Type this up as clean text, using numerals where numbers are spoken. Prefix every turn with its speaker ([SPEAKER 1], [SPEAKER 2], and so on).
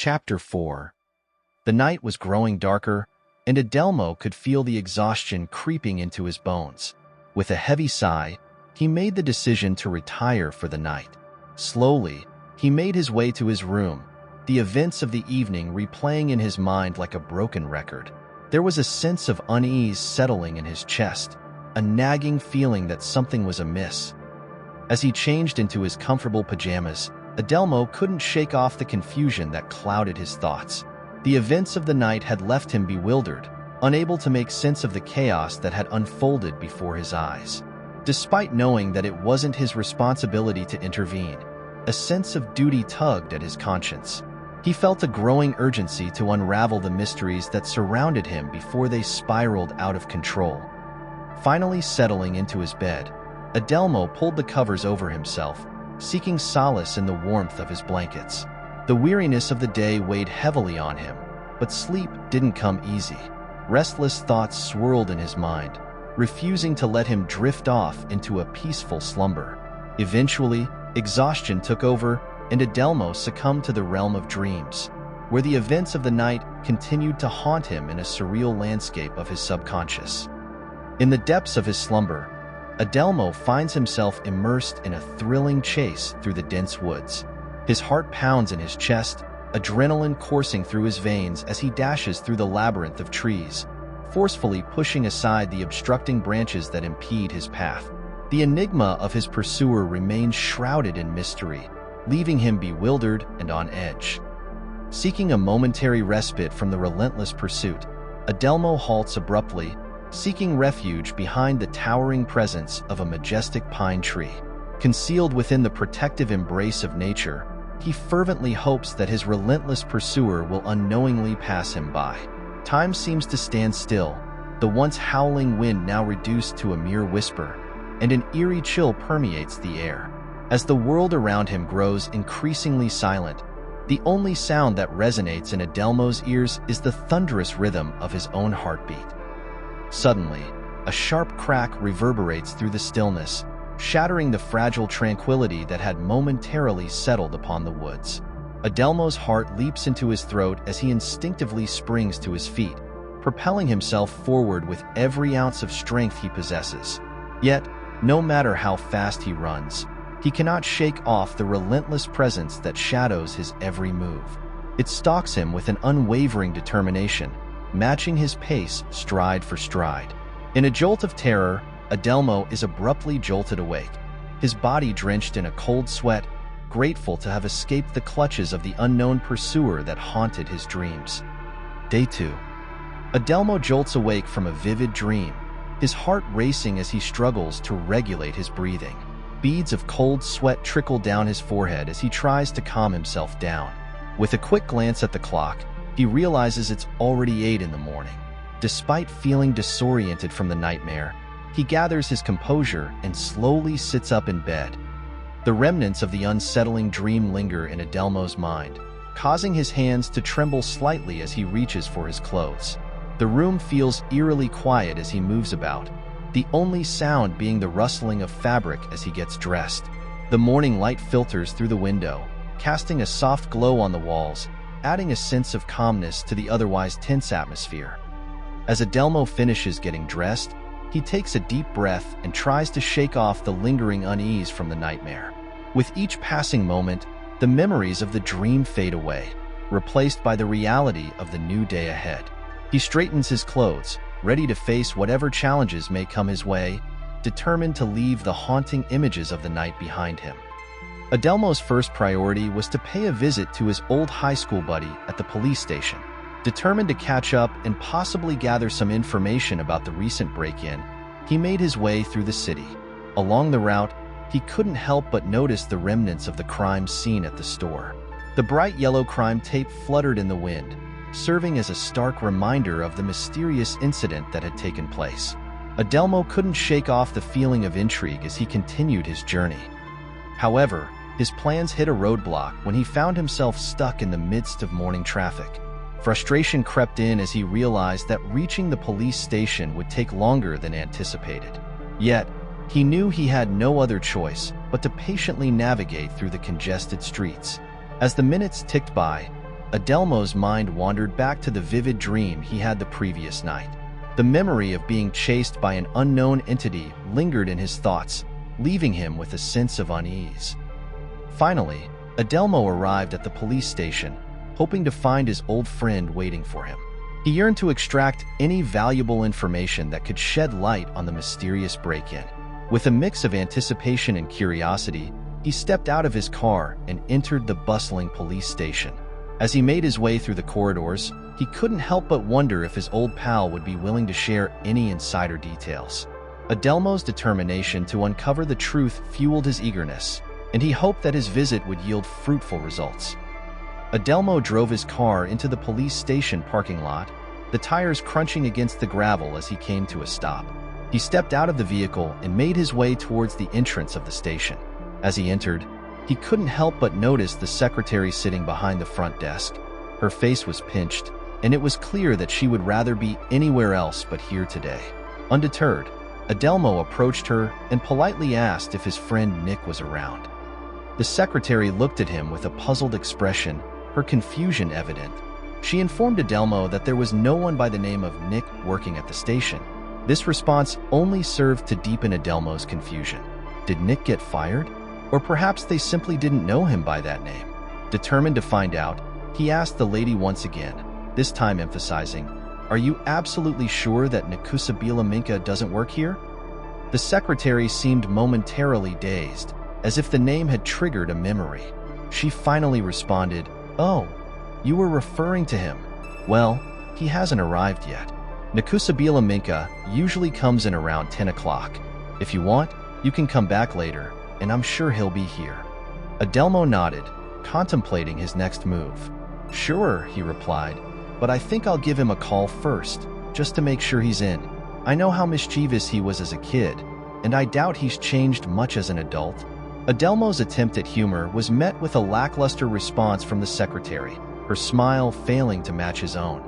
[SPEAKER 1] Chapter 4. The night was growing darker, and Adelmo could feel the exhaustion creeping into his bones. With a heavy sigh, he made the decision to retire for the night. Slowly, he made his way to his room, the events of the evening replaying in his mind like a broken record. There was a sense of unease settling in his chest, a nagging feeling that something was amiss. As he changed into his comfortable pajamas, Adelmo couldn't shake off the confusion that clouded his thoughts. The events of the night had left him bewildered, unable to make sense of the chaos that had unfolded before his eyes. Despite knowing that it wasn't his responsibility to intervene, a sense of duty tugged at his conscience. He felt a growing urgency to unravel the mysteries that surrounded him before they spiraled out of control. Finally settling into his bed, Adelmo pulled the covers over himself, seeking solace in the warmth of his blankets. The weariness of the day weighed heavily on him, but sleep didn't come easy. Restless thoughts swirled in his mind, refusing to let him drift off into a peaceful slumber. Eventually, exhaustion took over, and Adelmo succumbed to the realm of dreams, where the events of the night continued to haunt him in a surreal landscape of his subconscious. In the depths of his slumber, Adelmo finds himself immersed in a thrilling chase through the dense woods. His heart pounds in his chest, adrenaline coursing through his veins as he dashes through the labyrinth of trees, forcefully pushing aside the obstructing branches that impede his path. The enigma of his pursuer remains shrouded in mystery, leaving him bewildered and on edge. Seeking a momentary respite from the relentless pursuit, Adelmo halts abruptly, seeking refuge behind the towering presence of a majestic pine tree. Concealed within the protective embrace of nature, he fervently hopes that his relentless pursuer will unknowingly pass him by. Time seems to stand still, the once howling wind now reduced to a mere whisper, and an eerie chill permeates the air. As the world around him grows increasingly silent, the only sound that resonates in Adelmo's ears is the thunderous rhythm of his own heartbeat. Suddenly, a sharp crack reverberates through the stillness, shattering the fragile tranquility that had momentarily settled upon the woods. Adelmo's heart leaps into his throat as he instinctively springs to his feet, propelling himself forward with every ounce of strength he possesses. Yet, no matter how fast he runs, he cannot shake off the relentless presence that shadows his every move. It stalks him with an unwavering determination, matching his pace stride for stride. In a jolt of terror, Adelmo is abruptly jolted awake, his body drenched in a cold sweat, grateful to have escaped the clutches of the unknown pursuer that haunted his dreams. Day 2. Adelmo jolts awake from a vivid dream, his heart racing as he struggles to regulate his breathing. Beads of cold sweat trickle down his forehead as he tries to calm himself down. With a quick glance at the clock, he realizes it's already 8 in the morning. Despite feeling disoriented from the nightmare, he gathers his composure and slowly sits up in bed. The remnants of the unsettling dream linger in Adelmo's mind, causing his hands to tremble slightly as he reaches for his clothes. The room feels eerily quiet as he moves about, the only sound being the rustling of fabric as he gets dressed. The morning light filters through the window, casting a soft glow on the walls, adding a sense of calmness to the otherwise tense atmosphere. As Adelmo finishes getting dressed, he takes a deep breath and tries to shake off the lingering unease from the nightmare. With each passing moment, the memories of the dream fade away, replaced by the reality of the new day ahead. He straightens his clothes, ready to face whatever challenges may come his way, determined to leave the haunting images of the night behind him. Adelmo's first priority was to pay a visit to his old high school buddy at the police station. Determined to catch up and possibly gather some information about the recent break-in, he made his way through the city. Along the route, he couldn't help but notice the remnants of the crime scene at the store. The bright yellow crime tape fluttered in the wind, serving as a stark reminder of the mysterious incident that had taken place. Adelmo couldn't shake off the feeling of intrigue as he continued his journey. However, his plans hit a roadblock when he found himself stuck in the midst of morning traffic. Frustration crept in as he realized that reaching the police station would take longer than anticipated. Yet, he knew he had no other choice but to patiently navigate through the congested streets. As the minutes ticked by, Adelmo's mind wandered back to the vivid dream he had the previous night. The memory of being chased by an unknown entity lingered in his thoughts, leaving him with a sense of unease. Finally, Adelmo arrived at the police station, hoping to find his old friend waiting for him. He yearned to extract any valuable information that could shed light on the mysterious break-in. With a mix of anticipation and curiosity, he stepped out of his car and entered the bustling police station. As he made his way through the corridors, he couldn't help but wonder if his old pal would be willing to share any insider details. Adelmo's determination to uncover the truth fueled his eagerness, and he hoped that his visit would yield fruitful results. Adelmo drove his car into the police station parking lot, the tires crunching against the gravel as he came to a stop. He stepped out of the vehicle and made his way towards the entrance of the station. As he entered, he couldn't help but notice the secretary sitting behind the front desk. Her face was pinched, and it was clear that she would rather be anywhere else but here today. Undeterred, Adelmo approached her and politely asked if his friend Nick was around. The secretary looked at him with a puzzled expression, her confusion evident. She informed Adelmo that there was no one by the name of Nick working at the station. This response only served to deepen Adelmo's confusion. Did Nick get fired? Or perhaps they simply didn't know him by that name. Determined to find out, he asked the lady once again, this time emphasizing, "Are you absolutely sure that Nakusabila Minka doesn't work here?" The secretary seemed momentarily dazed, as if the name had triggered a memory. She finally responded, "Oh, you were referring to him. Well, he hasn't arrived yet. Nakusabila Minka usually comes in around 10 o'clock. If you want, you can come back later, and I'm sure he'll be here." Adelmo nodded, contemplating his next move. "Sure," he replied, "but I think I'll give him a call first, just to make sure he's in. I know how mischievous he was as a kid, and I doubt he's changed much as an adult." Adelmo's attempt at humor was met with a lackluster response from the secretary, her smile failing to match his own.